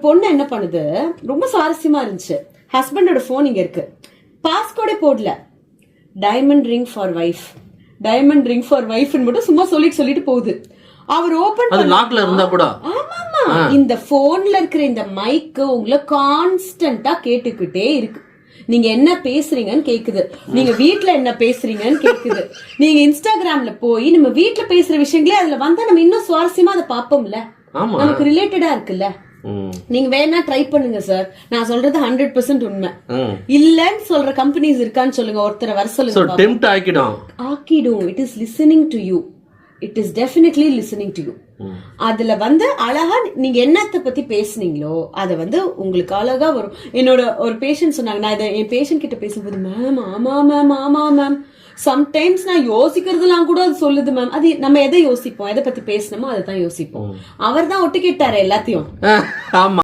பொண்ணு என்ன பண்ணுது, ரொம்ப சுவாரஸ்யமா இருந்துச்சு. ஹஸ்பண்டோட போன் இங்க இருக்கு, பாஸ்கோடே போடல, diamond ring for wife, diamond ring for wife மட்டும் சும்மா சொல்லிட்டு போகுது. அவர் ஓபன் அது லாக்ல இருந்தா கூட ஆமாமா, இந்த போன்ல இருக்கிற இந்த மைக் உங்களை கான்ஸ்டன்டா கேட்டுக்கிட்டே இருக்கு. நீங்க என்ன பேசுறீங்கன்னு கேக்குது, நீங்க வீட்ல என்ன பேசுறீங்கன்னு கேக்குது. நீங்க இன்ஸ்டாகிராம்ல போய் நம்ம வீட்ல பேசுற விஷயங்களே அதுல வந்தா நம்ம இன்னும் சுவாரஸ்யமா அதை பாப்போம்ல, நமக்கு ரிலேட்டடா இருக்குல்ல. நீங்க வேணா ட்ரை பண்ணுங்க சார், நான் சொல்றது 100% உண்மை. இல்லன்னு சொல்ற கம்பெனிஸ் இருக்கான்னு சொல்லுங்க, ஒருத்தரை வர சொல்லுங்க. ஆக்கிடும். It is listening to you, it is definitely listening to you. அதுல அழகா நீங்க என்னத்தை பத்தி பேசுனீங்களோ அத உங்களுக்கு அழகா வரும். என்னோட ஒரு பேஷண்ட் சொன்னாங்க, நான் இதை என் பேஷண்ட் கிட்ட பேசும்போது, மேம் ஆமா மேம் ஆமா மேம், சம்டைம்ஸ் நான் யோசிக்கிறதுலாம் கூட அது சொல்லுது மேம். அது நம்ம எதை யோசிப்போம், எதை பத்தி பேசணுமோ அதை தான் யோசிப்போம். அவர் தான் ஒட்டு கேட்டாரு எல்லாத்தையும்.